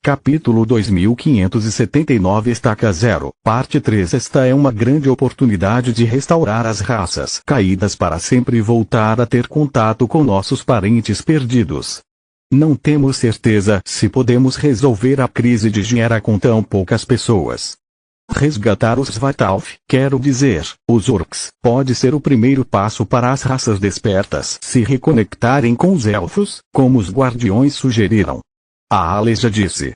Capítulo 2579 Estaca 0, Parte 3. Esta é uma grande oportunidade de restaurar as raças caídas para sempre e voltar a ter contato com nossos parentes perdidos. Não temos certeza se podemos resolver a crise de Gera com tão poucas pessoas. Resgatar os Svartalf, quero dizer, os Orcs, pode ser o primeiro passo para as raças despertas se reconectarem com os Elfos, como os Guardiões sugeriram. A Aleja disse.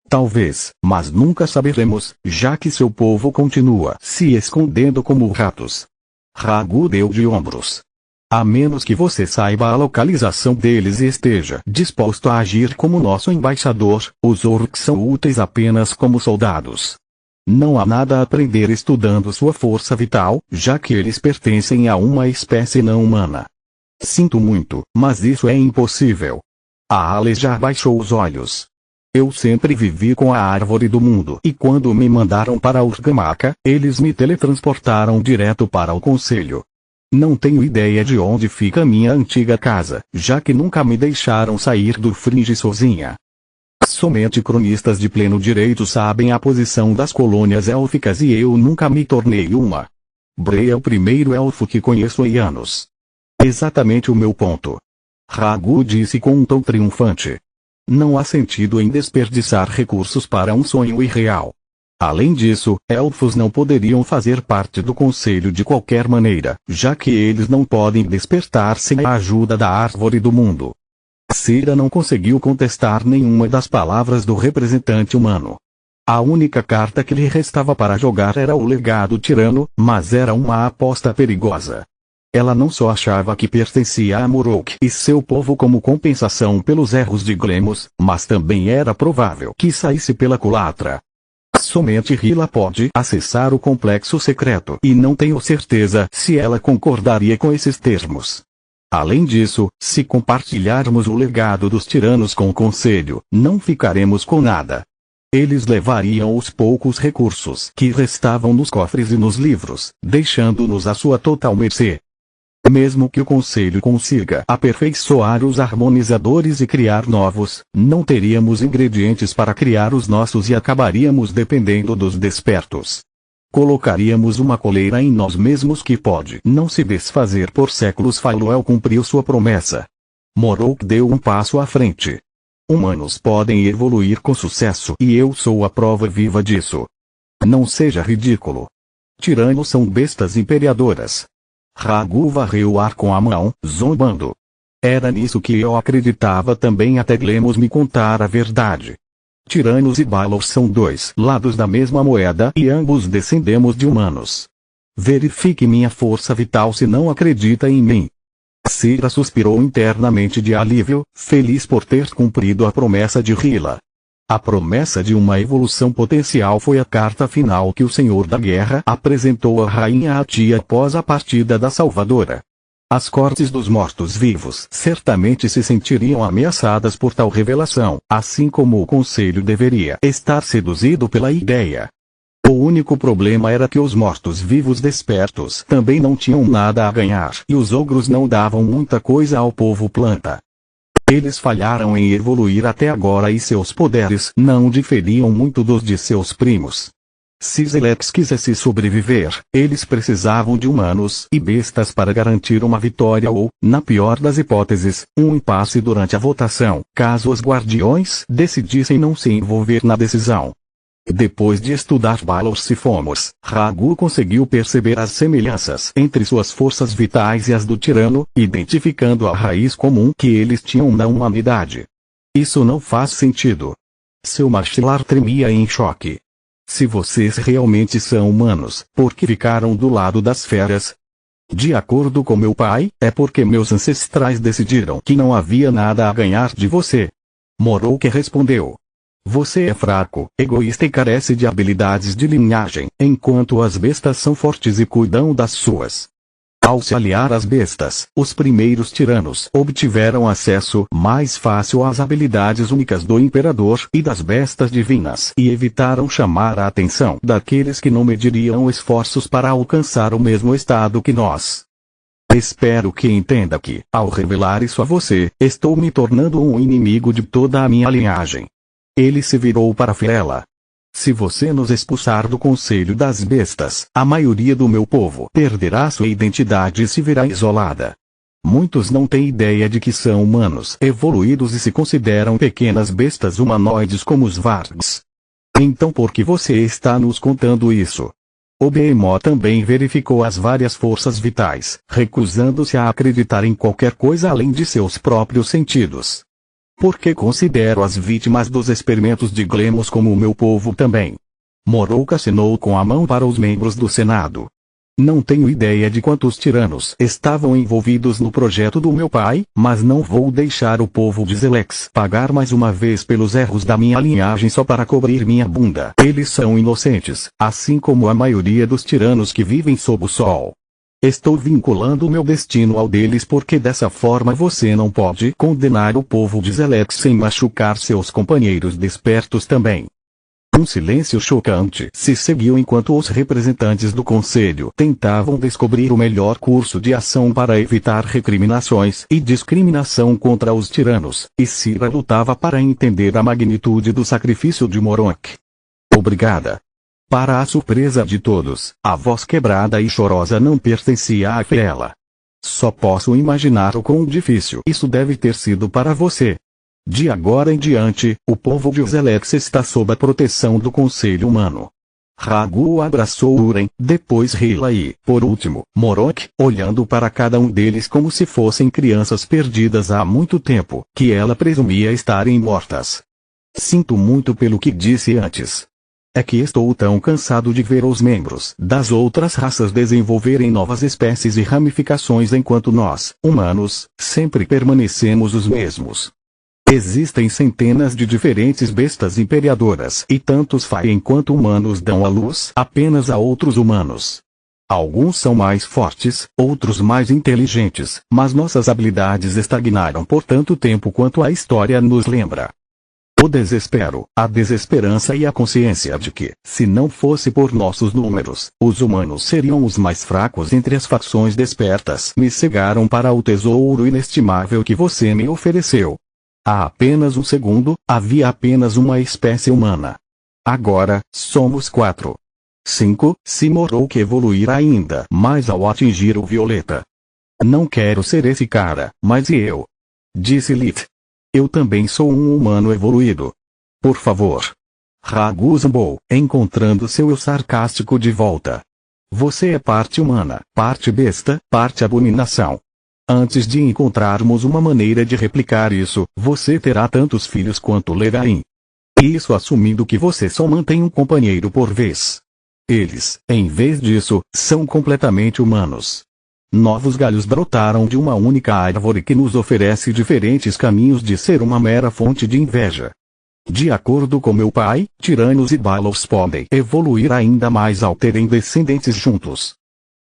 Talvez, mas nunca saberemos, já que seu povo continua se escondendo como ratos. Ragu deu de ombros. A menos que você saiba a localização deles e esteja disposto a agir como nosso embaixador, os Orcs são úteis apenas como soldados. Não há nada a aprender estudando sua força vital, já que eles pertencem a uma espécie não humana. Sinto muito, mas isso é impossível. A Aleja baixou os olhos. Eu sempre vivi com a árvore do mundo e quando me mandaram para Urgamaka, eles me teletransportaram direto para o conselho. Não tenho ideia de onde fica minha antiga casa, já que nunca me deixaram sair do Fringe sozinha. Somente cronistas de pleno direito sabem a posição das colônias élficas e eu nunca me tornei uma. Bray é o primeiro elfo que conheço em anos. Exatamente o meu ponto. Ragu disse com um tom triunfante. Não há sentido em desperdiçar recursos para um sonho irreal. Além disso, elfos não poderiam fazer parte do conselho de qualquer maneira, já que eles não podem despertar sem a ajuda da árvore do mundo. Cira não conseguiu contestar nenhuma das palavras do representante humano. A única carta que lhe restava para jogar era o legado tirano, mas era uma aposta perigosa. Ela não só achava que pertencia a Morok e seu povo como compensação pelos erros de Glemos, mas também era provável que saísse pela culatra. Somente Hila pode acessar o complexo secreto e não tenho certeza se ela concordaria com esses termos. Além disso, se compartilharmos o legado dos tiranos com o conselho, não ficaremos com nada. Eles levariam os poucos recursos que restavam nos cofres e nos livros, deixando-nos à sua total mercê. Mesmo que o conselho consiga aperfeiçoar os harmonizadores e criar novos, não teríamos ingredientes para criar os nossos e acabaríamos dependendo dos despertos. Colocaríamos uma coleira em nós mesmos que pode não se desfazer por séculos. Faluel cumpriu sua promessa. Morok deu um passo à frente. Humanos podem evoluir com sucesso e eu sou a prova viva disso. Não seja ridículo. Tiranos são bestas imperiadoras. Ragu varreu o ar com a mão, zombando. Era nisso que eu acreditava também até Glemos me contar a verdade. Tiranos e Balor são dois lados da mesma moeda e ambos descendemos de humanos. Verifique minha força vital se não acredita em mim. Cira suspirou internamente de alívio, feliz por ter cumprido a promessa de Hila. A promessa de uma evolução potencial foi a carta final que o Senhor da Guerra apresentou à Rainha Ati após a partida da Salvadora. As cortes dos mortos-vivos certamente se sentiriam ameaçadas por tal revelação, assim como o Conselho deveria estar seduzido pela ideia. O único problema era que os mortos-vivos despertos também não tinham nada a ganhar e os ogros não davam muita coisa ao povo planta. Eles falharam em evoluir até agora e seus poderes não diferiam muito dos de seus primos. Se Zelex quisesse sobreviver, eles precisavam de humanos e bestas para garantir uma vitória ou, na pior das hipóteses, um impasse durante a votação, caso os guardiões decidissem não se envolver na decisão. Depois de estudar Balor Sifomos, Ragu conseguiu perceber as semelhanças entre suas forças vitais e as do tirano, identificando a raiz comum que eles tinham na humanidade. Isso não faz sentido. Seu maxilar tremia em choque. Se vocês realmente são humanos, por que ficaram do lado das feras? De acordo com meu pai, é porque meus ancestrais decidiram que não havia nada a ganhar de você. Morok respondeu. Você é fraco, egoísta e carece de habilidades de linhagem, enquanto as bestas são fortes e cuidam das suas. Ao se aliar às bestas, os primeiros tiranos obtiveram acesso mais fácil às habilidades únicas do Imperador e das bestas divinas e evitaram chamar a atenção daqueles que não mediriam esforços para alcançar o mesmo estado que nós. Espero que entenda que, ao revelar isso a você, estou me tornando um inimigo de toda a minha linhagem. Ele se virou para Fiela. Se você nos expulsar do Conselho das Bestas, a maioria do meu povo perderá sua identidade e se verá isolada. Muitos não têm ideia de que são humanos evoluídos e se consideram pequenas bestas humanoides como os Vargs. Então por que você está nos contando isso? O Behemoth também verificou as várias forças vitais, recusando-se a acreditar em qualquer coisa além de seus próprios sentidos. Porque considero as vítimas dos experimentos de Glemos como o meu povo também. Moroka acenou com a mão para os membros do Senado. Não tenho ideia de quantos tiranos estavam envolvidos no projeto do meu pai, mas não vou deixar o povo de Zelex pagar mais uma vez pelos erros da minha linhagem só para cobrir minha bunda. Eles são inocentes, assim como a maioria dos tiranos que vivem sob o sol. Estou vinculando meu destino ao deles porque dessa forma você não pode condenar o povo de Zelex sem machucar seus companheiros despertos também. Um silêncio chocante se seguiu enquanto os representantes do conselho tentavam descobrir o melhor curso de ação para evitar recriminações e discriminação contra os tiranos, e Sira lutava para entender a magnitude do sacrifício de Morok. Obrigada. Para a surpresa de todos, a voz quebrada e chorosa não pertencia a Fiela. Só posso imaginar o quão difícil isso deve ter sido para você. De agora em diante, o povo de Zelex está sob a proteção do Conselho Humano. Ragu abraçou Uren, depois Hila e, por último, Morok, olhando para cada um deles como se fossem crianças perdidas há muito tempo, que ela presumia estarem mortas. Sinto muito pelo que disse antes. É que estou tão cansado de ver os membros das outras raças desenvolverem novas espécies e ramificações enquanto nós, humanos, sempre permanecemos os mesmos. Existem centenas de diferentes bestas imperiadoras e tantos Fai enquanto humanos dão à luz apenas a outros humanos. Alguns são mais fortes, outros mais inteligentes, mas nossas habilidades estagnaram por tanto tempo quanto a história nos lembra. O desespero, a desesperança e a consciência de que, se não fosse por nossos números, os humanos seriam os mais fracos entre as facções despertas, me cegaram para o tesouro inestimável que você me ofereceu. Há apenas um segundo, havia apenas uma espécie humana. Agora, somos 4. 5, se Morok evoluir ainda mais ao atingir o violeta. Não quero ser esse cara, mas e eu? Disse Lit. Eu também sou um humano evoluído. Por favor. Ragu zombou, encontrando seu eu sarcástico de volta. Você é parte humana, parte besta, parte abominação. Antes de encontrarmos uma maneira de replicar isso, você terá tantos filhos quanto Legain. Isso assumindo que você só mantém um companheiro por vez. Eles, em vez disso, são completamente humanos. Novos galhos brotaram de uma única árvore que nos oferece diferentes caminhos de ser uma mera fonte de inveja. De acordo com meu pai, tiranos e Balos podem evoluir ainda mais ao terem descendentes juntos.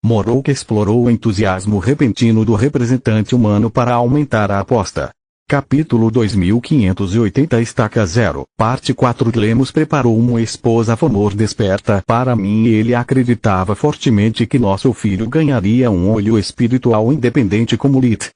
Morok explorou o entusiasmo repentino do representante humano para aumentar a aposta. Capítulo 2580 Estaca 0, Parte 4 Glemos preparou uma esposa Fomor desperta para mim e ele acreditava fortemente que nosso filho ganharia um olho espiritual independente como Lit.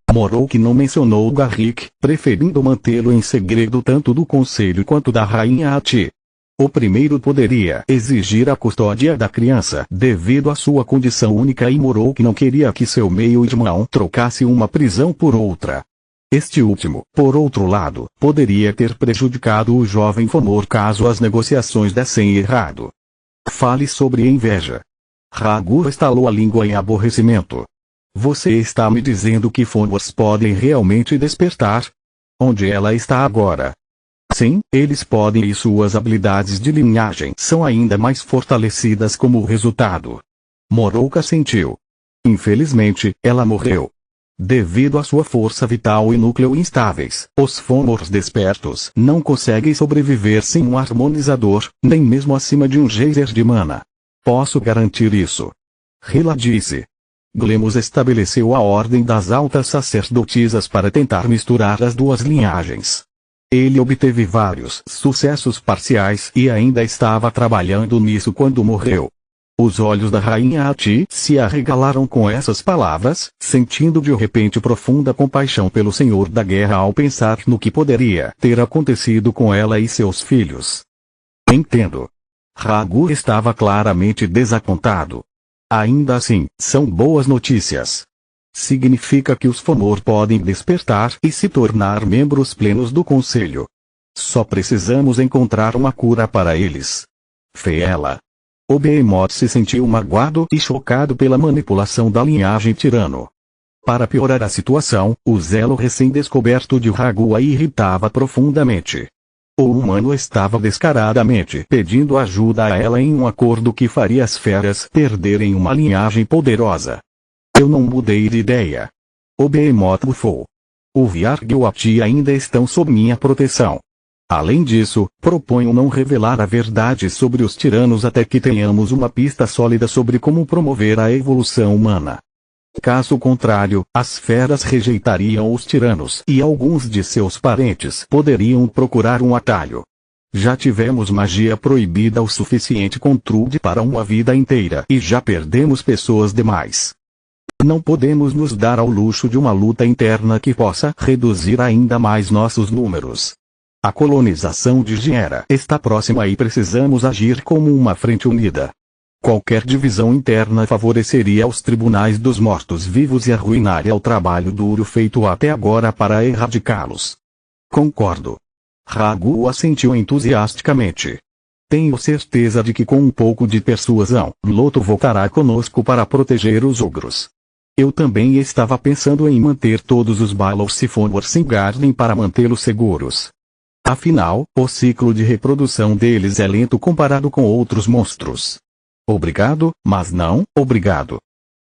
Morok não mencionou Garrick, preferindo mantê-lo em segredo tanto do conselho quanto da rainha Ati. O primeiro poderia exigir a custódia da criança devido à sua condição única e Morok não queria que seu meio-irmão trocasse uma prisão por outra. Este último, por outro lado, poderia ter prejudicado o jovem Fomor caso as negociações dessem errado. Fale sobre inveja. Ragu estalou a língua em aborrecimento. Você está me dizendo que Fomors podem realmente despertar? Onde ela está agora? Sim, eles podem e suas habilidades de linhagem são ainda mais fortalecidas como resultado. Moroka sentiu. Infelizmente, ela morreu. Devido à sua força vital e núcleo instáveis, os Fomors despertos não conseguem sobreviver sem um harmonizador, nem mesmo acima de um geyser de mana. Posso garantir isso. Hila disse. Glemos estabeleceu a ordem das altas sacerdotisas para tentar misturar as duas linhagens. Ele obteve vários sucessos parciais e ainda estava trabalhando nisso quando morreu. Os olhos da rainha Ati se arregalaram com essas palavras, sentindo de repente profunda compaixão pelo senhor da guerra ao pensar no que poderia ter acontecido com ela e seus filhos. Entendo. Raghu estava claramente desapontado. Ainda assim, são boas notícias. Significa que os Fomor podem despertar e se tornar membros plenos do Conselho. Só precisamos encontrar uma cura para eles. Fela. O Behemoth se sentiu magoado e chocado pela manipulação da linhagem tirano. Para piorar a situação, o zelo recém-descoberto de Raghu a irritava profundamente. O humano estava descaradamente pedindo ajuda a ela em um acordo que faria as feras perderem uma linhagem poderosa. Eu não mudei de ideia. O Behemoth bufou. O Vyarg e o Ati ainda estão sob minha proteção. Além disso, proponho não revelar a verdade sobre os tiranos até que tenhamos uma pista sólida sobre como promover a evolução humana. Caso contrário, as feras rejeitariam os tiranos e alguns de seus parentes poderiam procurar um atalho. Já tivemos magia proibida o suficiente com Trude para uma vida inteira e já perdemos pessoas demais. Não podemos nos dar ao luxo de uma luta interna que possa reduzir ainda mais nossos números. A colonização de Gera está próxima e precisamos agir como uma frente unida. Qualquer divisão interna favoreceria os tribunais dos mortos-vivos e arruinaria o trabalho duro feito até agora para erradicá-los. Concordo. Raghu assentiu entusiasticamente. Tenho certeza de que com um pouco de persuasão, Loto voltará conosco para proteger os ogros. Eu também estava pensando em manter todos os Balos Sifomor sem Garden para mantê-los seguros. Afinal, o ciclo de reprodução deles é lento comparado com outros monstros. Obrigado, mas não, obrigado.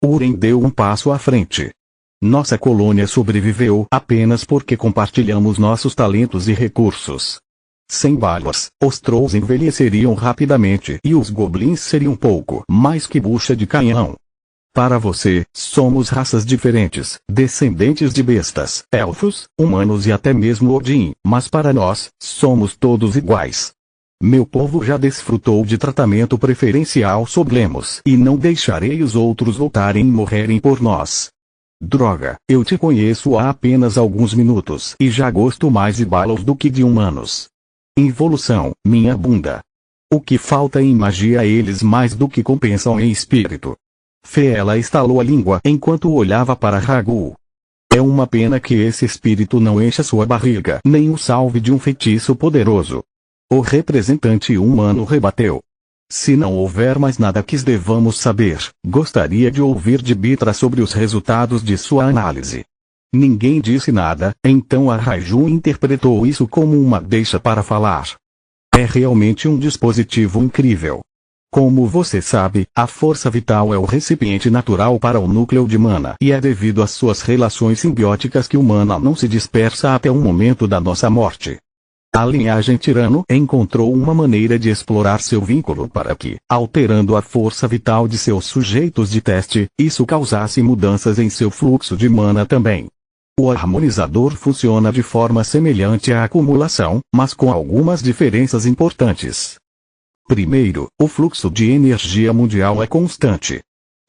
Uren deu um passo à frente. Nossa colônia sobreviveu apenas porque compartilhamos nossos talentos e recursos. Sem balas, os Trolls envelheceriam rapidamente e os Goblins seriam pouco mais que bucha de canhão. Para você, somos raças diferentes, descendentes de bestas, elfos, humanos e até mesmo Odin, mas para nós, somos todos iguais. Meu povo já desfrutou de tratamento preferencial sob Lemos e não deixarei os outros voltarem e morrerem por nós. Droga, eu te conheço há apenas alguns minutos e já gosto mais de Balos do que de humanos. Involução, minha bunda. O que falta em magia eles mais do que compensam em espírito. Fela estalou a língua enquanto olhava para Raghu. É uma pena que esse espírito não encha sua barriga nem o salve de um feitiço poderoso. O representante humano rebateu. Se não houver mais nada que devamos saber, gostaria de ouvir de Bitra sobre os resultados de sua análise. Ninguém disse nada, então a Raiju interpretou isso como uma deixa para falar. É realmente um dispositivo incrível. Como você sabe, a força vital é o recipiente natural para o núcleo de mana e é devido às suas relações simbióticas que o mana não se dispersa até o momento da nossa morte. A linhagem tirano encontrou uma maneira de explorar seu vínculo para que, alterando a força vital de seus sujeitos de teste, isso causasse mudanças em seu fluxo de mana também. O harmonizador funciona de forma semelhante à acumulação, mas com algumas diferenças importantes. Primeiro, o fluxo de energia mundial é constante.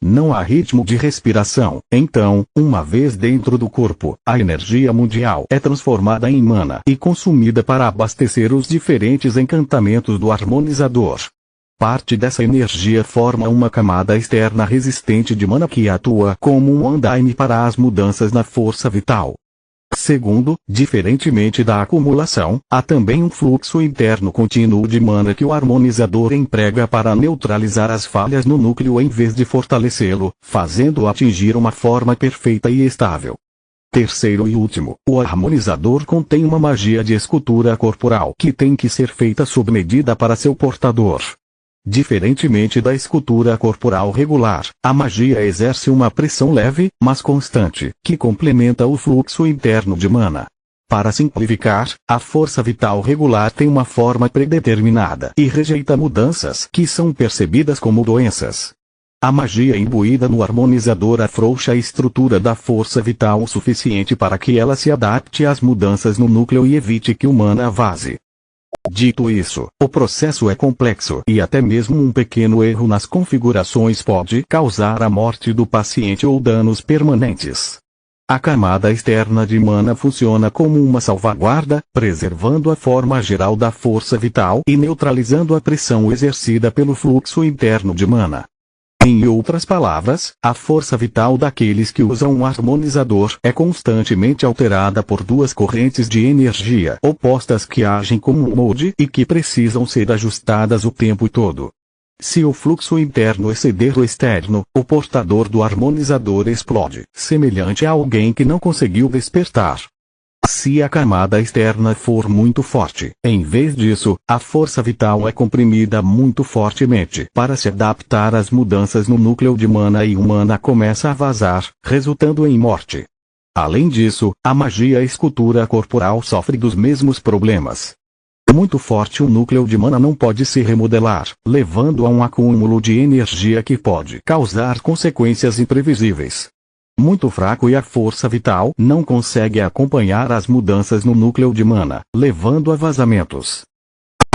Não há ritmo de respiração, então, uma vez dentro do corpo, a energia mundial é transformada em mana e consumida para abastecer os diferentes encantamentos do harmonizador. Parte dessa energia forma uma camada externa resistente de mana que atua como um andaime para as mudanças na força vital. Segundo, diferentemente da acumulação, há também um fluxo interno contínuo de mana que o harmonizador emprega para neutralizar as falhas no núcleo em vez de fortalecê-lo, fazendo-o atingir uma forma perfeita e estável. Terceiro e último, o harmonizador contém uma magia de escultura corporal que tem que ser feita sob medida para seu portador. Diferentemente da escultura corporal regular, a magia exerce uma pressão leve, mas constante, que complementa o fluxo interno de mana. Para simplificar, a força vital regular tem uma forma predeterminada e rejeita mudanças que são percebidas como doenças. A magia imbuída no harmonizador afrouxa a estrutura da força vital o suficiente para que ela se adapte às mudanças no núcleo e evite que o mana vaze. Dito isso, o processo é complexo e até mesmo um pequeno erro nas configurações pode causar a morte do paciente ou danos permanentes. A camada externa de mana funciona como uma salvaguarda, preservando a forma geral da força vital e neutralizando a pressão exercida pelo fluxo interno de mana. Em outras palavras, a força vital daqueles que usam um harmonizador é constantemente alterada por duas correntes de energia opostas que agem como um molde e que precisam ser ajustadas o tempo todo. Se o fluxo interno exceder o externo, o portador do harmonizador explode, semelhante a alguém que não conseguiu despertar. Se a camada externa for muito forte, em vez disso, a força vital é comprimida muito fortemente para se adaptar às mudanças no núcleo de mana e o mana começa a vazar, resultando em morte. Além disso, a magia escultura corporal sofre dos mesmos problemas. Muito forte o núcleo de mana não pode se remodelar, levando a um acúmulo de energia que pode causar consequências imprevisíveis. Muito fraco e a força vital não consegue acompanhar as mudanças no núcleo de mana, levando a vazamentos.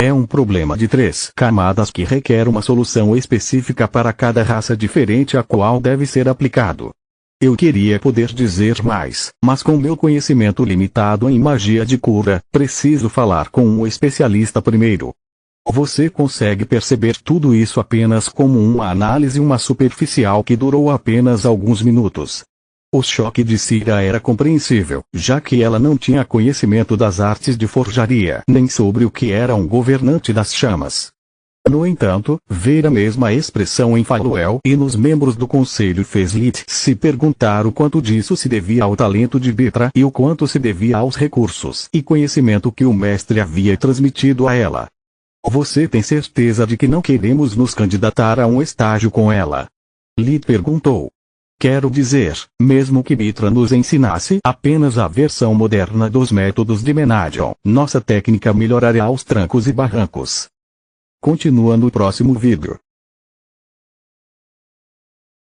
É um problema de 3 camadas que requer uma solução específica para cada raça diferente a qual deve ser aplicado. Eu queria poder dizer mais, mas com meu conhecimento limitado em magia de cura, preciso falar com um especialista primeiro. Você consegue perceber tudo isso apenas como uma análise superficial que durou apenas alguns minutos. O choque de Cira era compreensível, já que ela não tinha conhecimento das artes de forjaria, nem sobre o que era um governante das chamas. No entanto, ver a mesma expressão em Faluel e nos membros do conselho fez Lith se perguntar o quanto disso se devia ao talento de Betra e o quanto se devia aos recursos e conhecimento que o mestre havia transmitido a ela. Você tem certeza de que não queremos nos candidatar a um estágio com ela? Lith perguntou. Quero dizer, mesmo que Betra nos ensinasse apenas a versão moderna dos métodos de Menadion, nossa técnica melhoraria aos trancos e barrancos. Continua no próximo vídeo.